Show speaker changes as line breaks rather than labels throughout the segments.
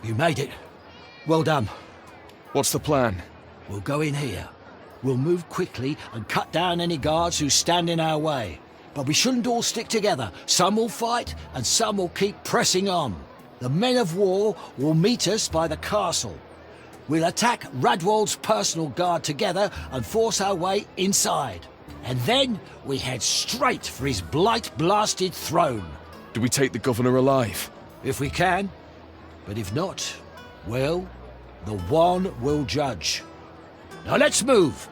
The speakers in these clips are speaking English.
You made it. Well done.
What's the plan?
We'll go in here. We'll move quickly and cut down any guards who stand in our way. But we shouldn't all stick together. Some will fight and some will keep pressing on. The men of war will meet us by the castle. We'll attack Radwold's personal guard together and force our way inside. And then we head straight for his blight-blasted throne.
Do we take the governor alive?
If we can. But if not, well, the one will judge. Now let's move!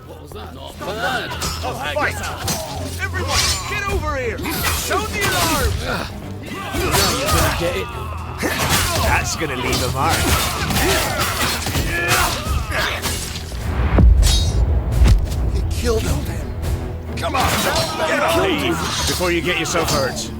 What was that? Not bad.
A fight! Everyone, get over here! Sound the alarm!
You're gonna get it.
That's gonna leave a mark.
He killed him.
Come on! Get up! Leave before you get yourself hurt.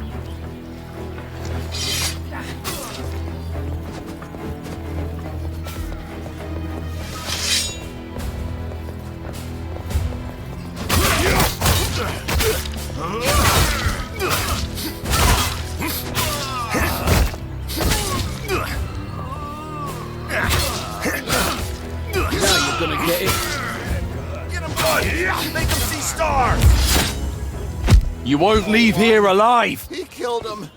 Now you're gonna get it.
Get him, bud! Make him see stars!
You won't leave here alive!
He killed him.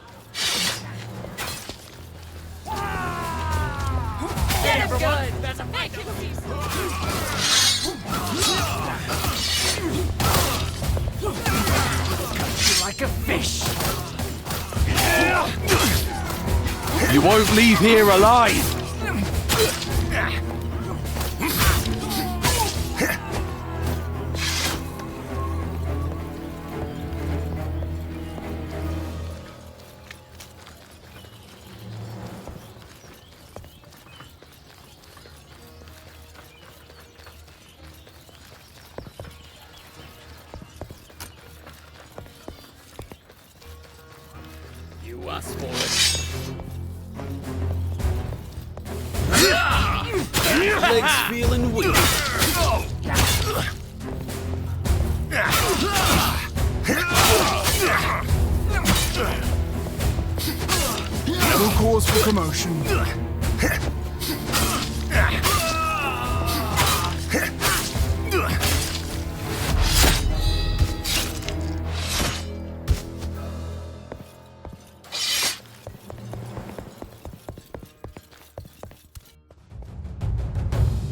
Get everyone! There's a vacancy!
Like a fish!
You won't leave here alive!
You asked for it. Legs feeling weak.
No cause for commotion.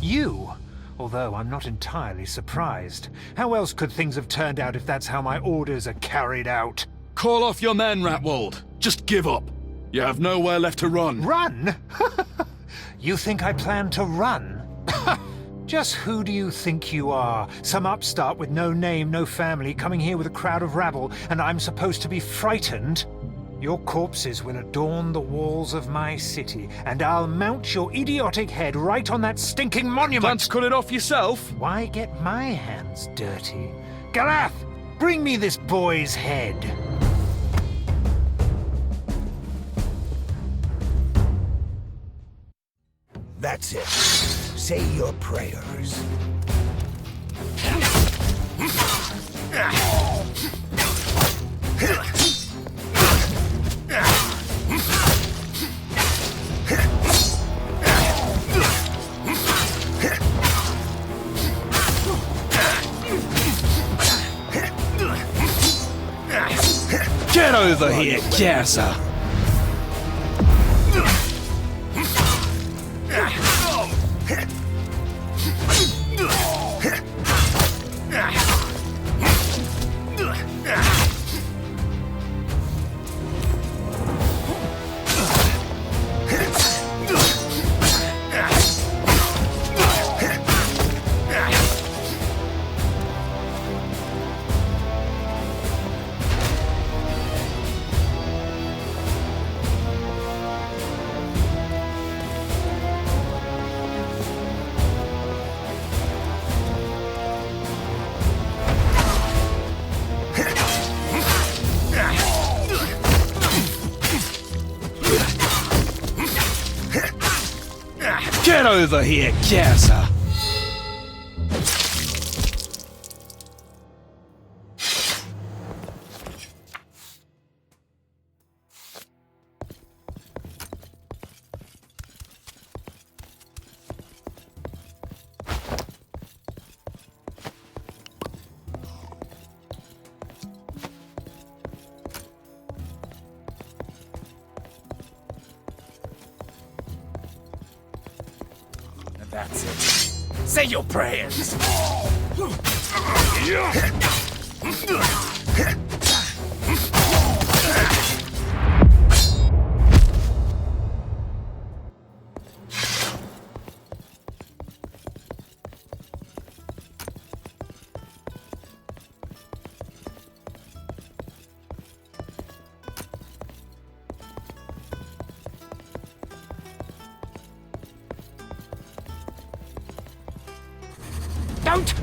You? Although I'm not entirely surprised. How else could things have turned out if that's how my orders are carried out?
Call off your men, Ratwold. Just give up. You have nowhere left to run.
Run? You think I plan to run? Just who do you think you are? Some upstart with no name, no family, coming here with a crowd of rabble, and I'm supposed to be frightened? Your corpses will adorn the walls of my city, and I'll mount your idiotic head right on that stinking monument!
Plan to cut it off yourself?
Why get my hands dirty? Galath, bring me this boy's head!
That's it. Say your prayers.
Get over here, Gaza! Get over here, Gaza!
That's it. Say your prayers.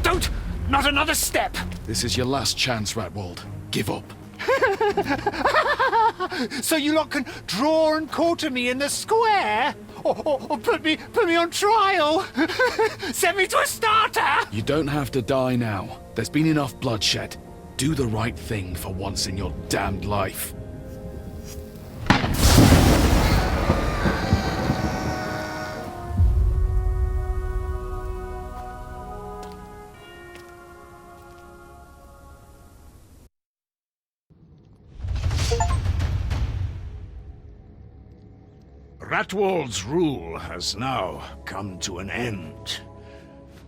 Don't! Not another step!
This is your last chance, Ratwald. Give up.
So you lot can draw and quarter me in the square? Or put me on trial? Send me to a starter?
You don't have to die now. There's been enough bloodshed. Do the right thing for once in your damned life.
Ratwald's rule has now come to an end,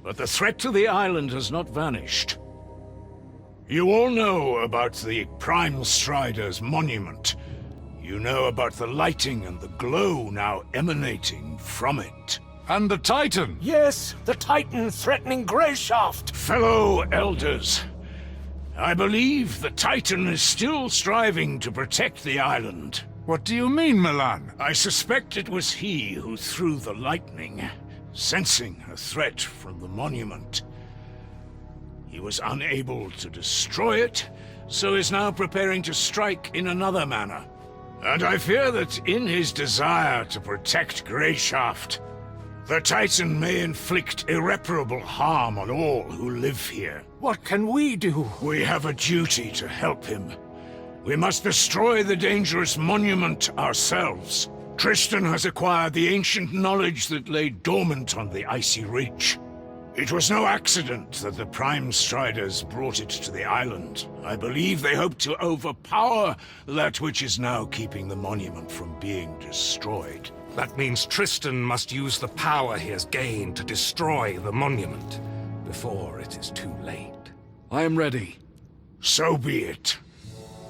but the threat to the island has not vanished. You all know about the Prime Strider's monument. You know about the lighting and the glow now emanating from it.
And the Titan!
Yes, the Titan threatening Greyshaft.
Fellow elders, I believe the Titan is still striving to protect the island.
What do you mean, Milan?
I suspect it was he who threw the lightning, sensing a threat from the monument. He was unable to destroy it, so is now preparing to strike in another manner. And I fear that in his desire to protect Greyshaft, the Titan may inflict irreparable harm on all who live here.
What can we do?
We have a duty to help him. We must destroy the dangerous monument ourselves. Tristan has acquired the ancient knowledge that lay dormant on the icy ridge. It was no accident that the Prime Striders brought it to the island. I believe they hope to overpower that which is now keeping the monument from being destroyed.
That means Tristan must use the power he has gained to destroy the monument before it is too late.
I am ready.
So be it.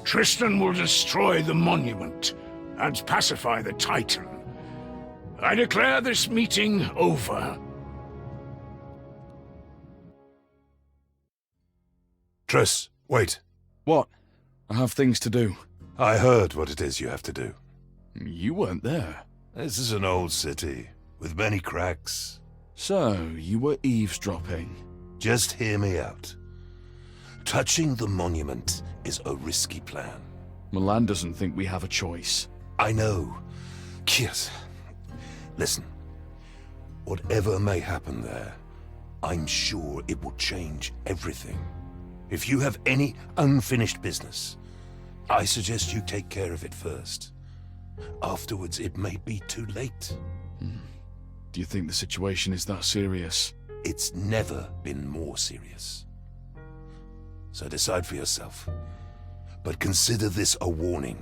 Tristan will destroy the monument and pacify the Titan. I declare this meeting over.
Triss, wait.
What? I have things to do.
I heard what it is you have to do.
You weren't there.
This is an old city, with many cracks.
So, you were eavesdropping.
Just hear me out. Touching the monument is a risky plan.
Milan doesn't think we have a choice.
I know. Kiers, listen. Whatever may happen there, I'm sure it will change everything. If you have any unfinished business, I suggest you take care of it first. Afterwards, it may be too late.
Do you think the situation is that serious?
It's never been more serious. So decide for yourself. But consider this a warning.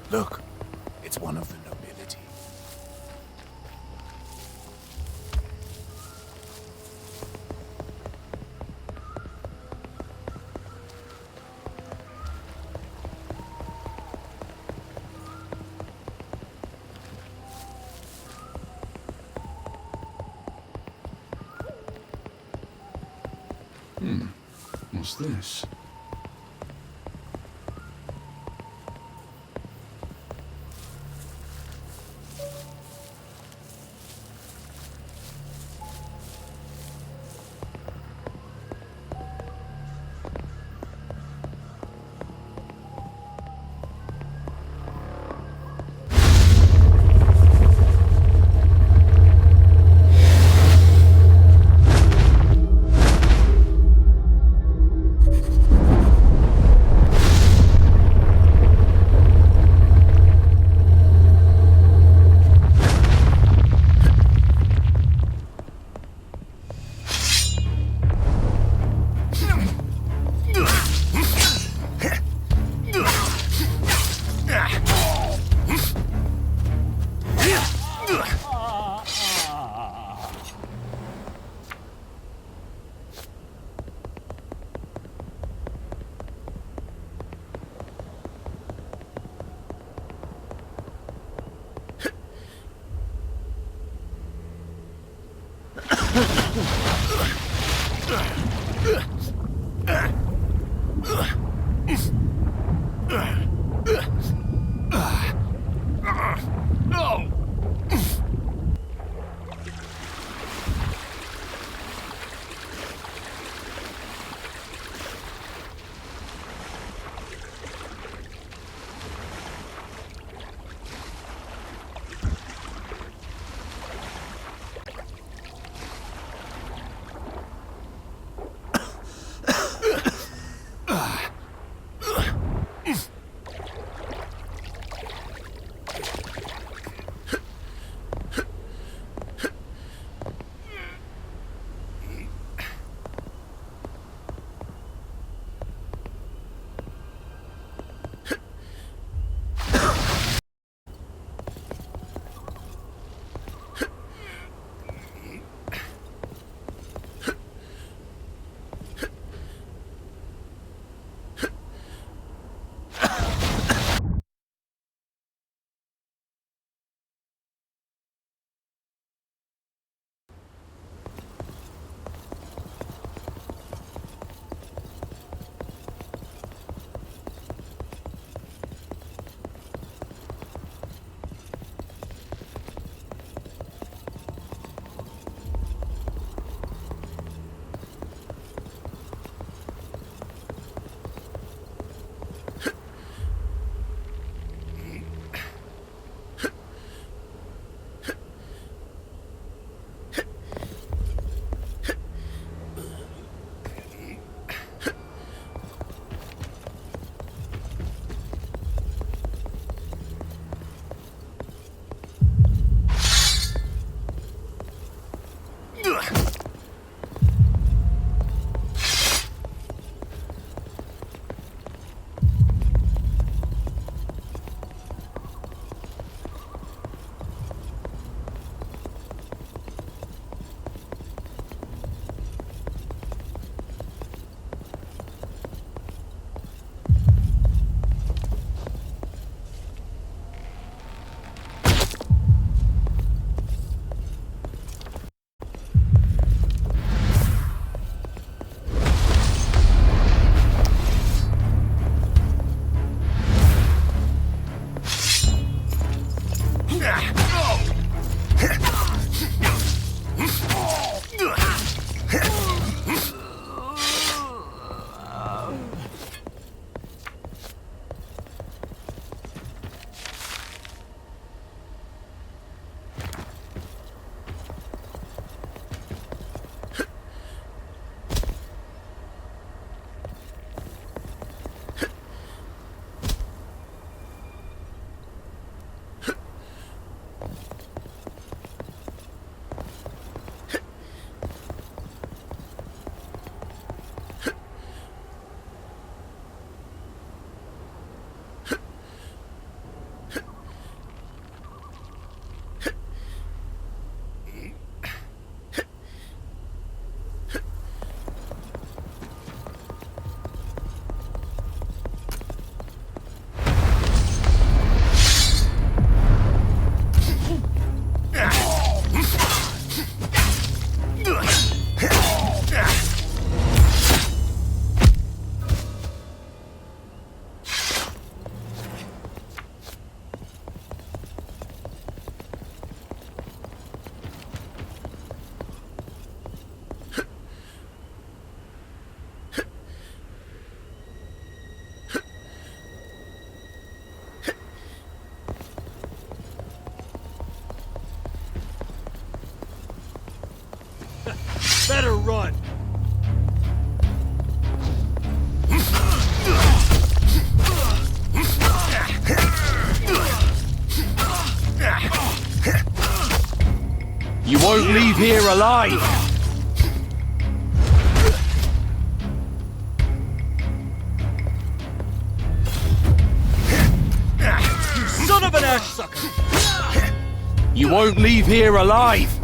Look, it's one of the nobility.
What's this? You won't leave here alive!
Son of an ash sucker!
You won't leave here alive!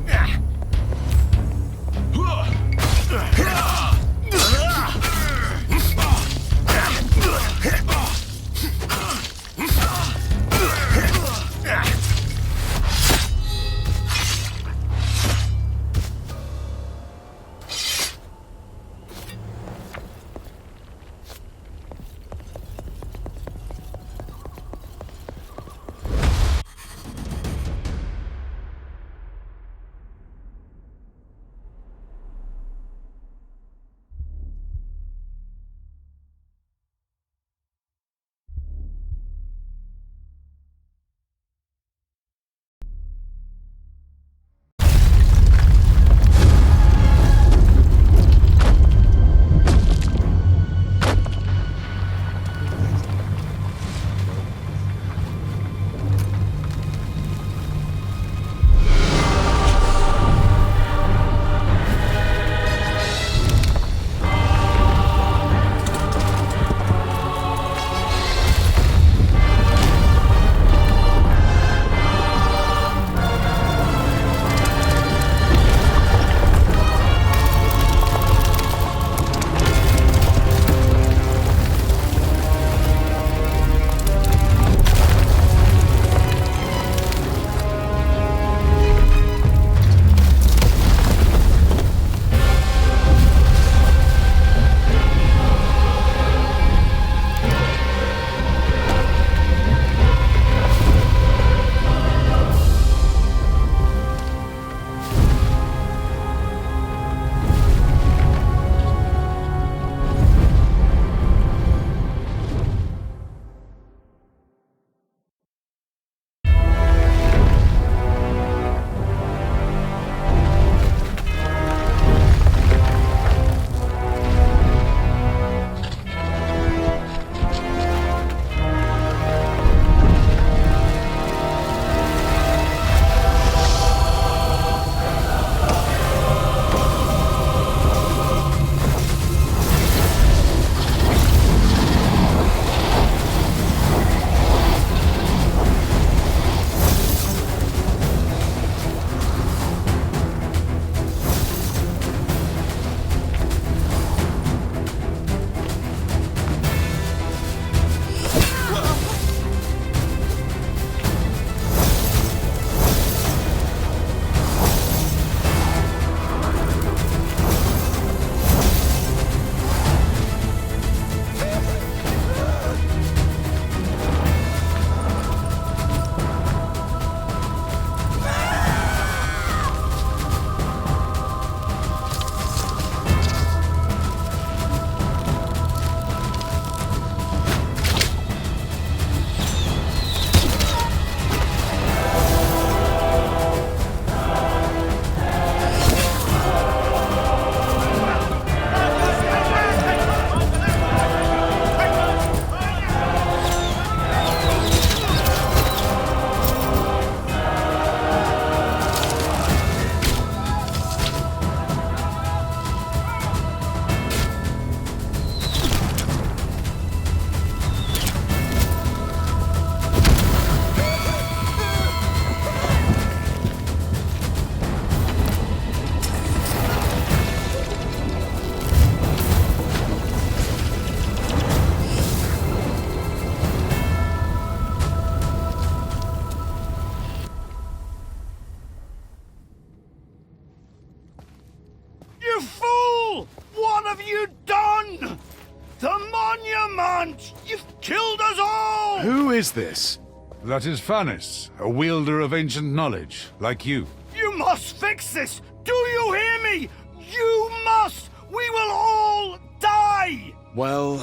is this?
That is Fanis, a wielder of ancient knowledge, like you.
You must fix this! Do you hear me? You must! We will all die!
Well,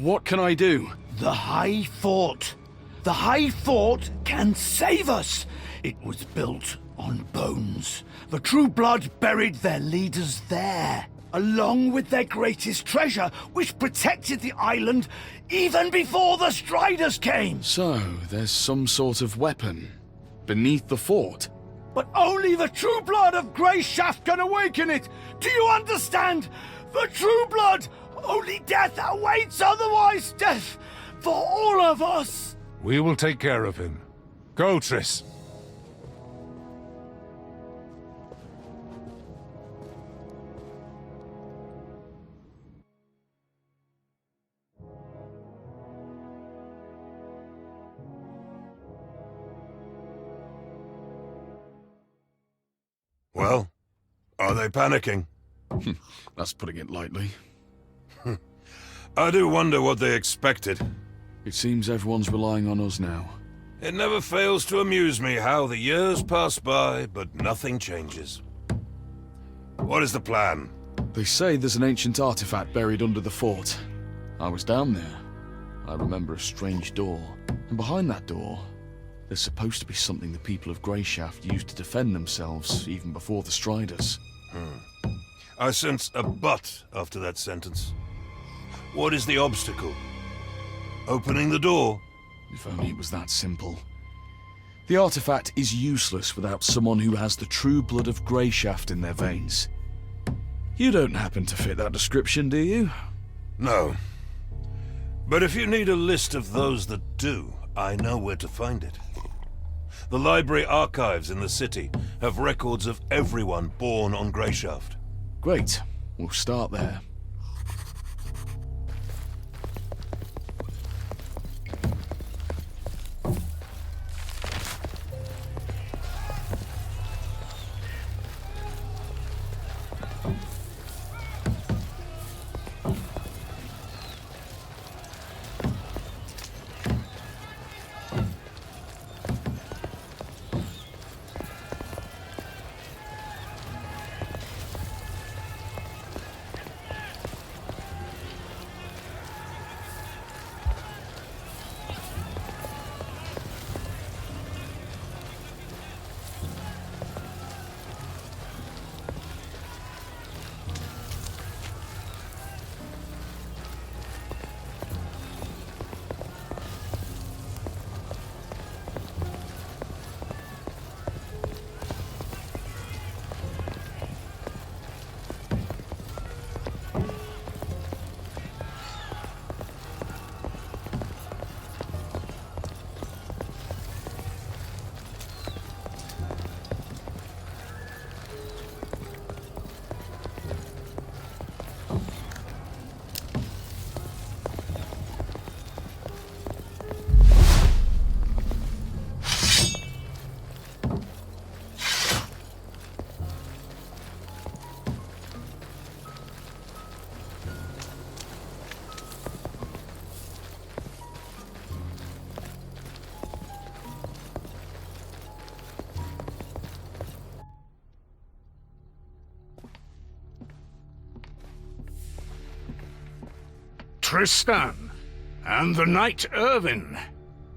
what can I do?
The High Fort. The High Fort can save us. It was built on bones. The True Blood buried their leaders there, along with their greatest treasure, which protected the island even before the Striders came.
So, there's some sort of weapon beneath the fort?
But only the true blood of Grey Shaft can awaken it! Do you understand? The true blood! Only death awaits, otherwise death for all of us!
We will take care of him. Go, Triss.
Well, are they panicking?
That's putting it lightly.
I do wonder what they expected.
It seems everyone's relying on us now.
It never fails to amuse me how the years pass by, but nothing changes. What is the plan?
They say there's an ancient artifact buried under the fort. I was down there. I remember a strange door. And behind that door, there's supposed to be something the people of Greyshaft used to defend themselves even before the Striders.
I sense a but after that sentence. What is the obstacle? Opening the door?
If only it was that simple. The artifact is useless without someone who has the true blood of Greyshaft in their veins. You don't happen to fit that description, do you?
No. But if you need a list of those that do, I know where to find it. The library archives in the city have records of everyone born on Greyshaft.
Great. We'll start there.
Tristan, and the Knight Irvin.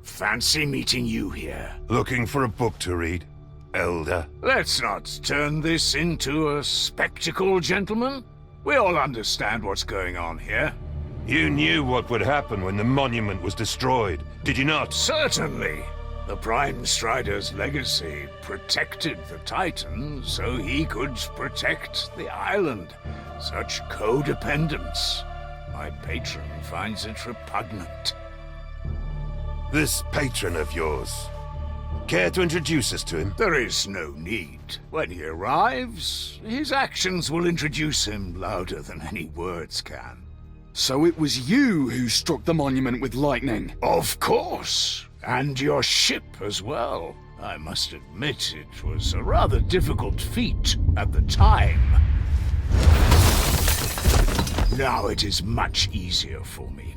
Fancy meeting you here.
Looking for a book to read, Elder?
Let's not turn this into a spectacle, gentlemen. We all understand what's going on here.
You knew what would happen when the monument was destroyed, did you not?
Certainly. The Prime Strider's legacy protected the Titan so he could protect the island. Such codependence. My patron finds it repugnant.
This patron of yours. Care to introduce us to him?
There is no need. When he arrives, his actions will introduce him louder than any words can.
So it was you who struck the monument with lightning?
Of course. And your ship as well. I must admit it was a rather difficult feat at the time. Now it is much easier for me.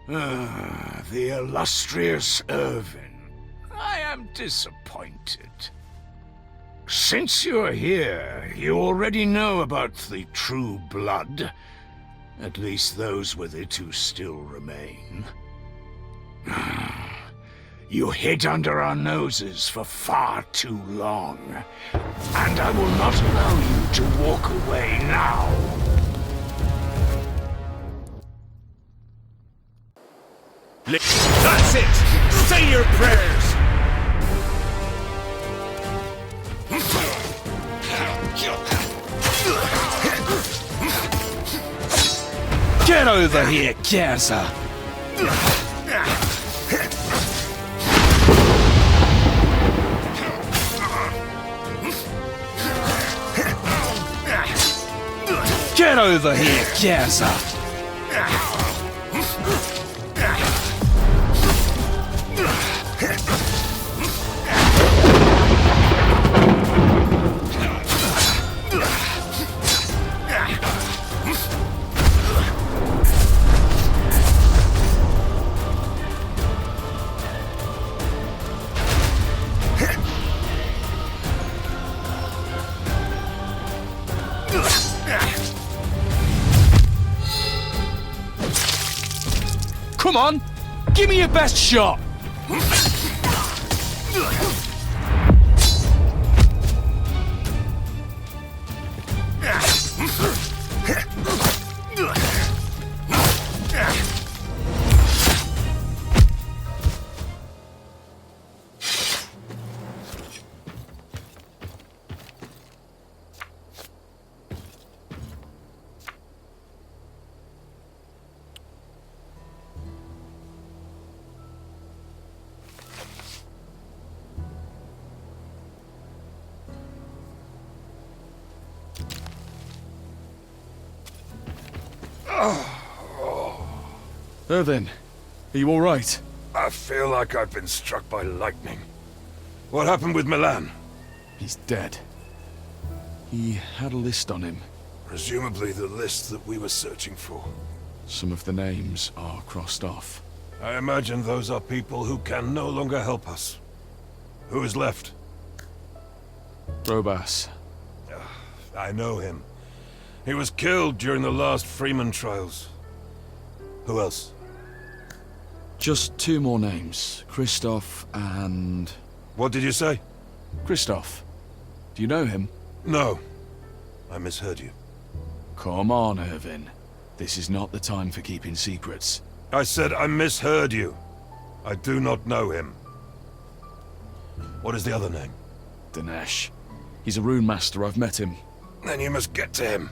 The illustrious Irvin. I am disappointed. Since you're here, you already know about the true blood. At least those with it who still remain. You hid under our noses for far too long, and I will not allow you to walk away now.
That's it! Say your prayers!
Get over here, Kaiser! Get over here, Kaiser! Come on! Give me your best shot! Irvin, are you all right?
I feel like I've been struck by lightning. What happened with Milan?
He's dead. He had a list on him.
Presumably the list that we were searching for.
Some of the names are crossed off.
I imagine those are people who can no longer help us. Who is left?
Robas.
I know him. He was killed during the last Freeman trials. Who else?
Just two more names. Christoph and...
What did you say?
Christoph. Do you know him?
No. I misheard you.
Come on, Irvin. This is not the time for keeping secrets.
I said I misheard you. I do not know him. What is the other name?
Dinesh. He's a rune master. I've met him.
Then you must get to him.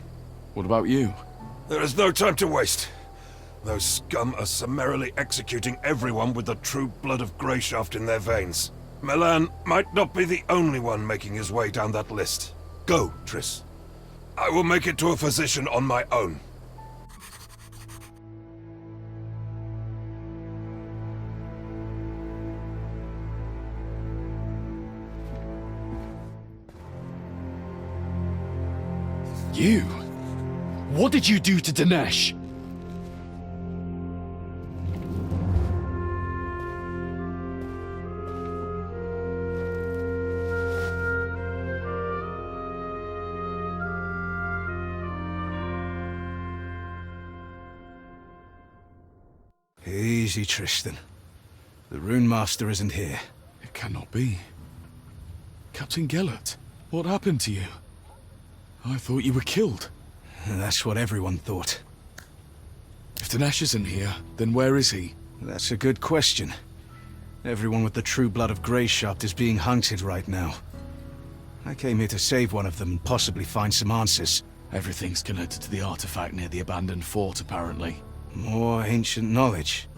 What about you?
There is no time to waste. Those scum are summarily executing everyone with the true blood of Greyshaft in their veins. Milan might not be the only one making his way down that list. Go, Triss. I will make it to a physician on my own.
You? What did you do to Dinesh?
Easy, Tristan. The Rune Master isn't here.
It cannot be. Captain Gellert, what happened to you? I thought you were killed.
That's what everyone thought.
If Dinesh isn't here, then where is he?
That's a good question. Everyone with the true blood of Greyshaft is being hunted right now. I came here to save one of them and possibly find some answers.
Everything's connected to the artifact near the abandoned fort, apparently.
More ancient knowledge.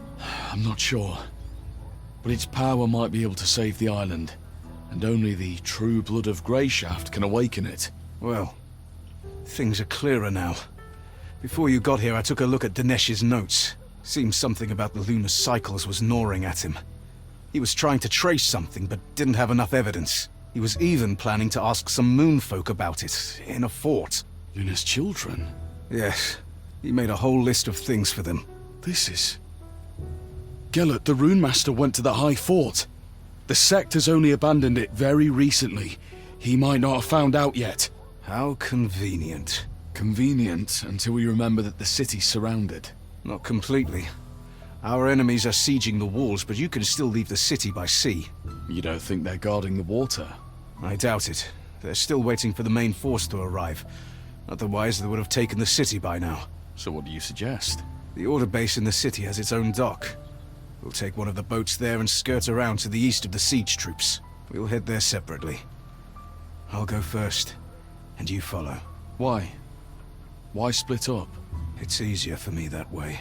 I'm not sure. But its power might be able to save the island. And only the true blood of Greyshaft can awaken it.
Well, things are clearer now. Before you got here, I took a look at Dinesh's notes. Seems something about the lunar cycles was gnawing at him. He was trying to trace something, but didn't have enough evidence. He was even planning to ask some moonfolk about it, in a fort.
Luna's children?
Yes. He made a whole list of things for them.
This is... Gellert, the Rune Master went to the High Fort. The sect has only abandoned it very recently. He might not have found out yet.
How convenient.
Convenient until we remember that the city's surrounded.
Not completely. Our enemies are sieging the walls, but you can still leave the city by sea.
You don't think they're guarding the water?
I doubt it. They're still waiting for the main force to arrive. Otherwise, they would have taken the city by now.
So what do you suggest?
The order base in the city has its own dock. We'll take one of the boats there and skirt around to the east of the siege troops. We'll head there separately. I'll go first, and you follow.
Why? Why split up?
It's easier for me that way.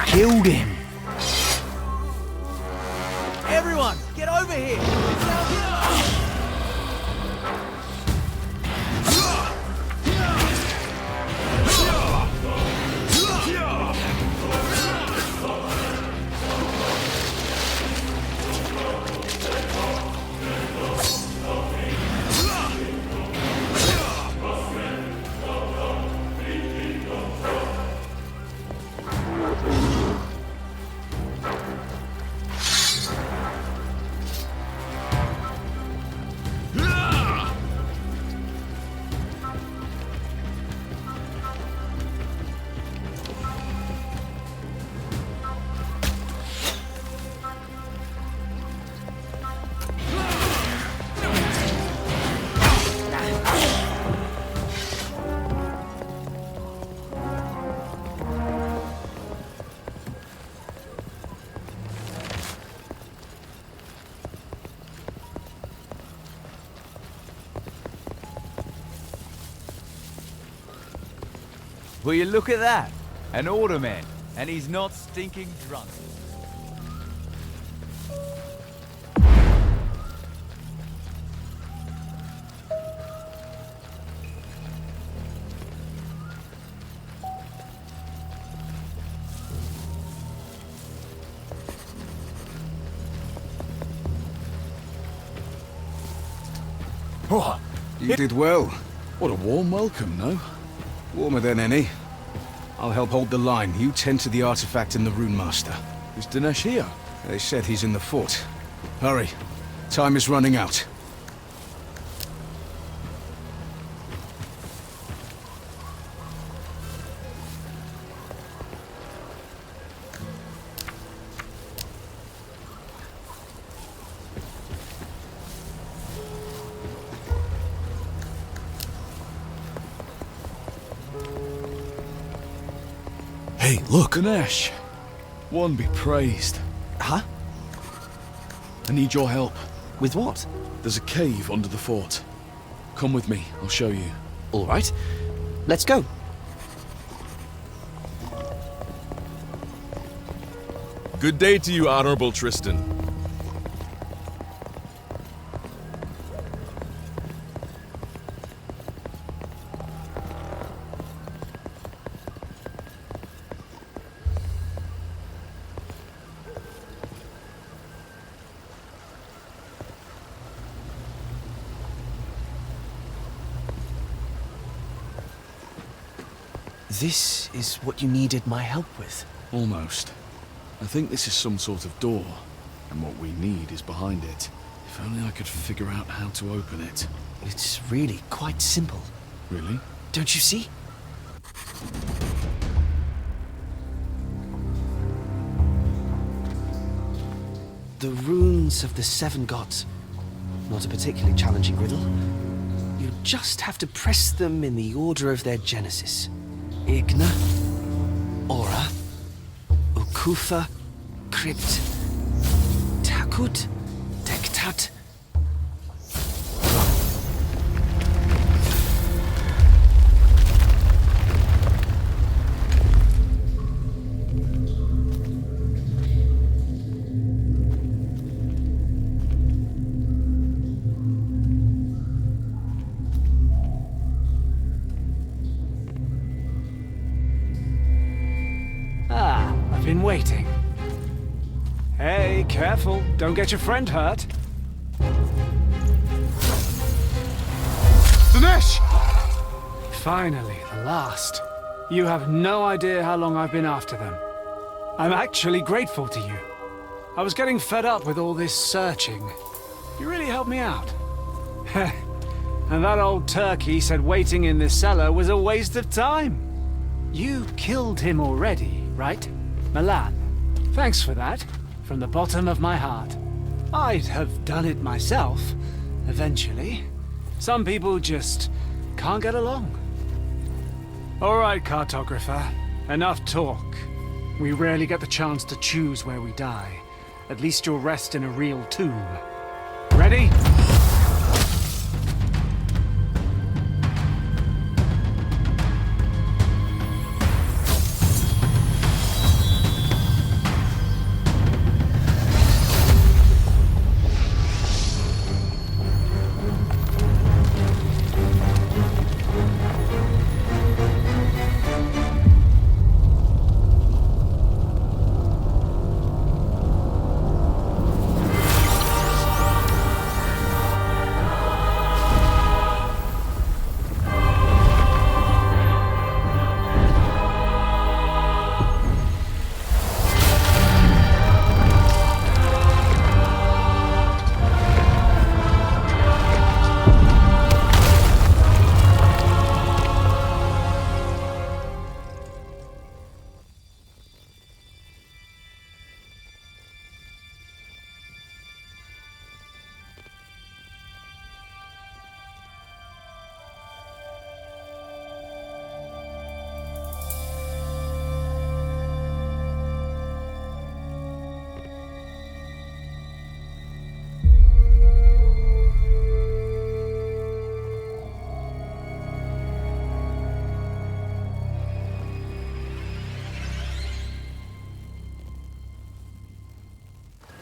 Killed him.
Everyone, get over here!
Will you look at that? An alderman, and he's not stinking drunk.
Oh, you did well.
What a warm welcome, no?
Warmer than any. I'll help hold the line. You tend to the artifact and the Rune Master.
Is Dinesh here?
They said he's in the fort. Hurry. Time is running out.
Hey, look! Dinesh! One be praised.
Huh?
I need your help.
With what?
There's a cave under the fort. Come with me, I'll show you.
All right. Let's go.
Good day to you, Honorable Tristan.
This is what you needed my help with?
Almost. I think this is some sort of door, and what we need is behind it. If only I could figure out how to open it.
It's really quite simple.
Really?
Don't you see? The runes of the 7 gods. Not a particularly challenging riddle. You just have to press them in the order of their genesis. Igna, Aura, Ukufa, Crypt, Takut, Dektat.
I've been waiting. Hey, careful. Don't get your friend hurt.
Dinesh!
Finally, the last. You have no idea how long I've been after them. I'm actually grateful to you. I was getting fed up with all this searching. You really helped me out. And that old turkey said waiting in this cellar was a waste of time. You killed him already, right? Milan. Thanks for that, from the bottom of my heart. I'd have done it myself, eventually. Some people just can't get along. All right, cartographer. Enough talk. We rarely get the chance to choose where we die. At least you'll rest in a real tomb. Ready?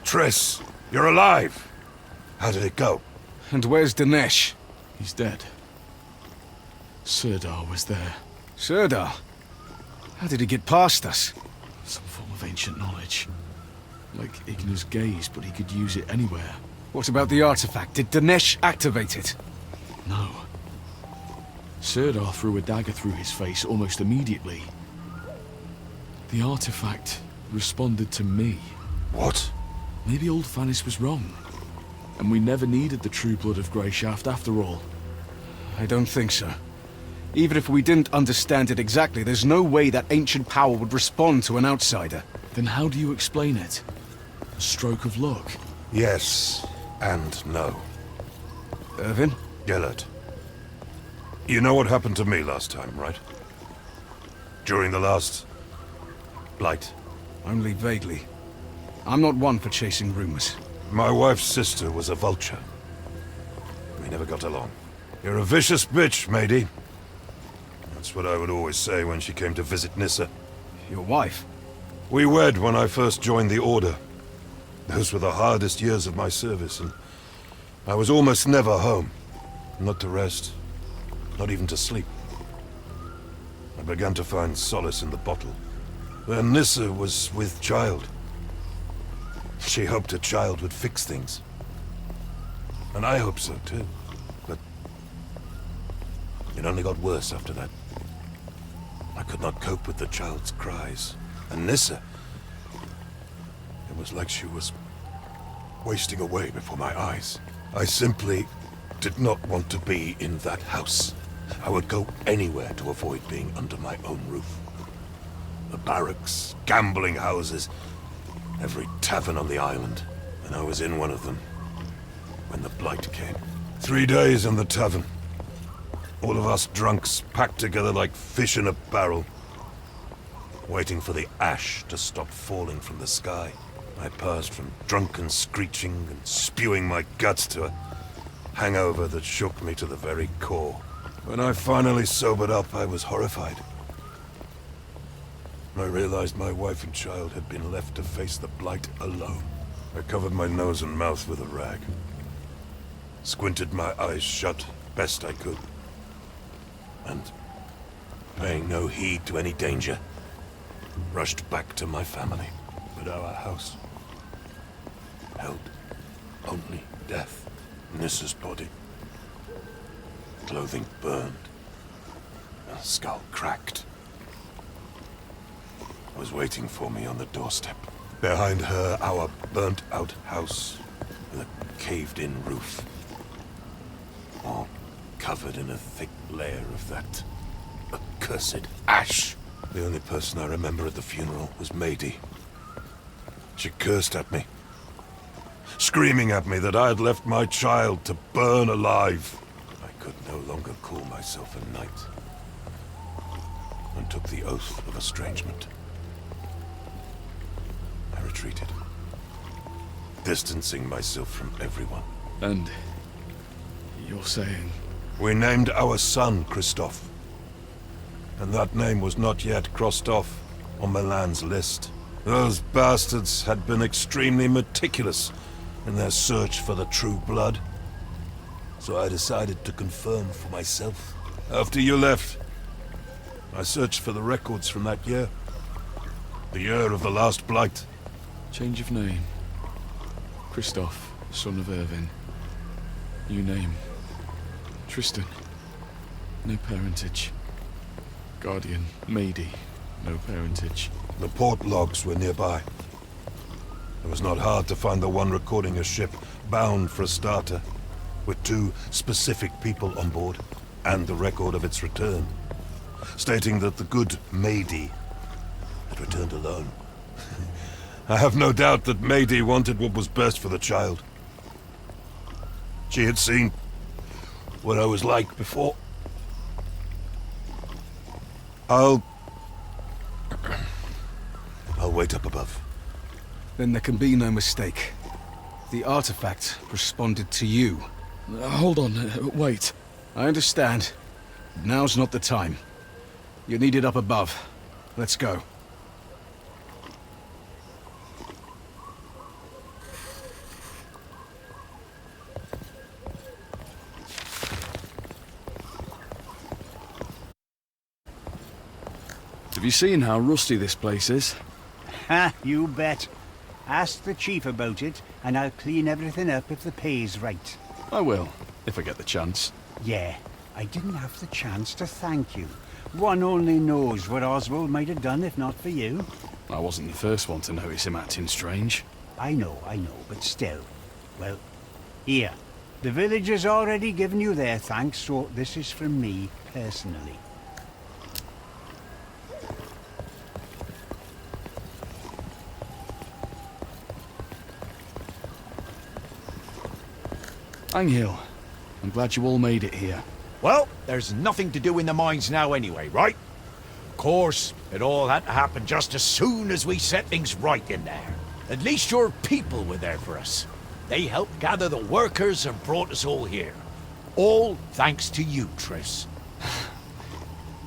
Triss, you're alive! How did it go?
And where's Dinesh?
He's dead. Sirdar was there.
Sirdar? How did he get past us?
Some form of ancient knowledge. Like Igna's gaze, but he could use it anywhere.
What about the artifact? Did Dinesh activate it?
No. Sirdar threw a dagger through his face almost immediately. The artifact responded to me.
What?
Maybe old Fanis was wrong. And we never needed the true blood of Greyshaft after all.
I don't think so. Even if we didn't understand it exactly, there's no way that ancient power would respond to an outsider.
Then how do you explain it? A stroke of luck?
Yes, and no.
Irvin?
Gellert. You know what happened to me last time, right? During the last... Blight.
Only vaguely. I'm not one for chasing rumors.
My wife's sister was a vulture. We never got along. You're a vicious bitch, matey. That's what I would always say when she came to visit Nissa.
Your wife?
We wed when I first joined the Order. Those were the hardest years of my service, and I was almost never home. Not to rest, not even to sleep. I began to find solace in the bottle. Then Nissa was with child. She hoped a child would fix things. And I hope so too. But it only got worse after that. I could not cope with the child's cries. And Nissa, it was like she was wasting away before my eyes. I simply did not want to be in that house. I would go anywhere to avoid being under my own roof. The barracks, gambling houses, every tavern on the island. And I was in one of them when the Blight came. 3 days in the tavern. All of us drunks packed together like fish in a barrel, waiting for the ash to stop falling from the sky. I passed from drunken screeching and spewing my guts to a hangover that shook me to the very core. When I finally sobered up, I was horrified. I realized my wife and child had been left to face the Blight alone. I covered my nose and mouth with a rag, squinted my eyes shut best I could, and, paying no heed to any danger, rushed back to my family. But our house held only death. Nissa's body, clothing burned, and skull cracked, was waiting for me on the doorstep. Behind her, our burnt-out house with a caved-in roof, all covered in a thick layer of that accursed ash. The only person I remember at the funeral was Mady. She cursed at me, screaming at me that I had left my child to burn alive. I could no longer call myself a knight, and took the oath of estrangement. I retreated, distancing myself from everyone.
And you're saying?
We named our son Christoph, and that name was not yet crossed off on Milan's list. Those bastards had been extremely meticulous in their search for the true blood, so I decided to confirm for myself. After you left, I searched for the records from that year. The year of the last Blight.
Change of name. Christoph, son of Irvin. New name. Tristan. No parentage. Guardian, Mady. No parentage.
The port logs were nearby. It was not hard to find the one recording a ship bound for a starter, with 2 specific people on board, and the record of its return, stating that the good Mady had returned alone. I have no doubt that Mady wanted what was best for the child. She had seen what I was like before. I'll wait up above.
Then there can be no mistake. The artifact responded to you.
Hold on, wait.
I understand. Now's not the time. You're needed up above. Let's go.
Have you seen how rusty this place is?
Ha, you bet. Ask the chief about it, and I'll clean everything up if the pay's right.
I will, if I get the chance.
Yeah, I didn't have the chance to thank you. One only knows what Oswald might have done if not for you.
I wasn't the first one to notice him acting strange.
I know, but still. Well, here. The village has already given you their thanks, so this is from me, personally.
Anghill, I'm glad you all made it here.
Well, there's nothing to do in the mines now anyway, right? Of course, it all had to happen just as soon as we set things right in there. At least your people were there for us. They helped gather the workers and brought us all here. All thanks to you, Triss.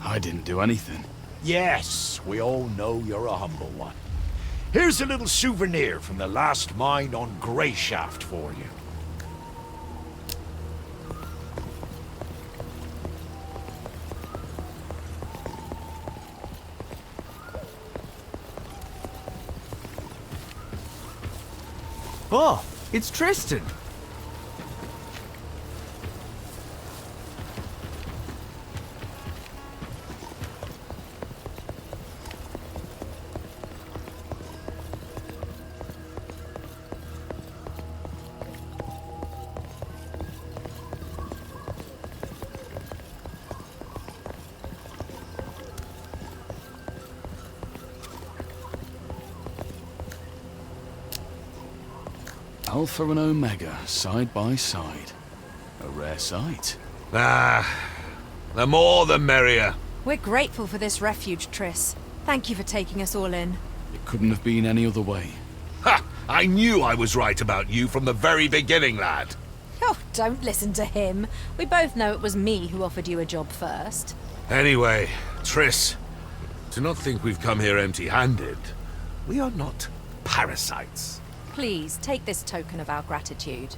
I didn't do anything.
Yes, we all know you're a humble one. Here's a little souvenir from the last mine on Greyshaft for you.
Oh, it's Tristan.
Alpha and Omega, side by side. A rare sight.
Ah, the more the merrier.
We're grateful for this refuge, Triss. Thank you for taking us all in.
It couldn't have been any other way.
Ha! I knew I was right about you from the very beginning, lad.
Oh, don't listen to him. We both know it was me who offered you a job first.
Anyway, Triss, do not think we've come here empty-handed. We are not parasites.
Please, take this token of our gratitude.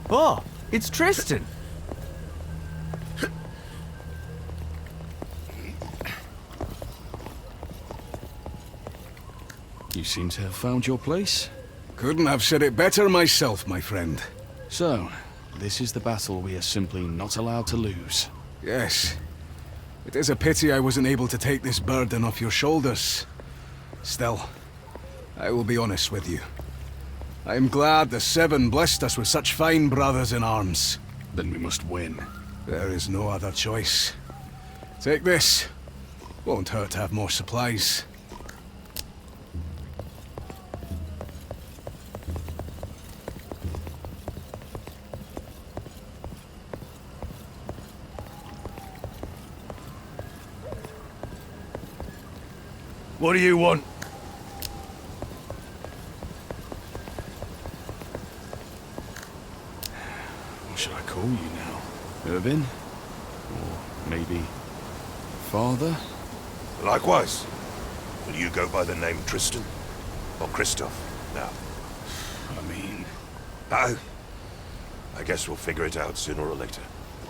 Oh, it's Tristan!
You seem to have found your place.
Couldn't have said it better myself, my friend.
So, this is the battle we are simply not allowed to lose.
Yes. It is a pity I wasn't able to take this burden off your shoulders. Still, I will be honest with you. I am glad the Seven blessed us with such fine brothers in arms.
Then we must win.
There is no other choice. Take this. Won't hurt to have more supplies.
What do you want?
What should I call you now? Irvin? Or maybe... Father?
Likewise. Will you go by the name Tristan? Or Christoph, now?
I mean...
No. I guess we'll figure it out sooner or later.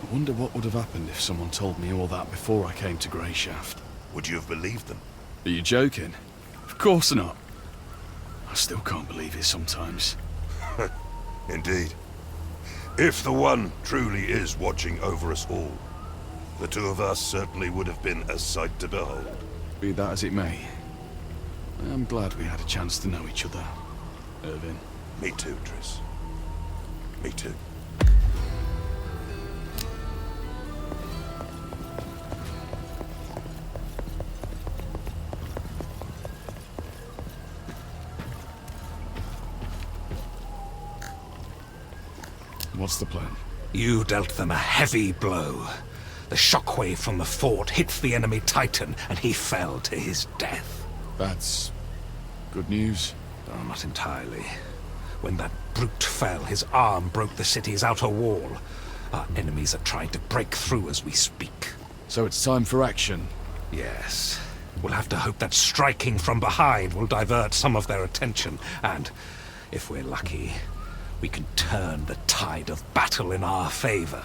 I wonder what would have happened if someone told me all that before I came to Greyshaft.
Would you have believed them?
Are you joking? Of course not. I still can't believe it sometimes.
Indeed. If the One truly is watching over us all, the two of us certainly would have been a sight to behold.
Be that as it may, I am glad we had a chance to know each other, Irvin.
Me too, Triss. Me too.
What's the plan?
You dealt them a heavy blow. The shockwave from the fort hit the enemy Titan, and he fell to his death.
That's... good news?
Oh, not entirely. When that brute fell, his arm broke the city's outer wall. Our enemies are trying to break through as we speak.
So it's time for action?
Yes. We'll have to hope that striking from behind will divert some of their attention, and, if we're lucky, we can turn the tide of battle in our favor.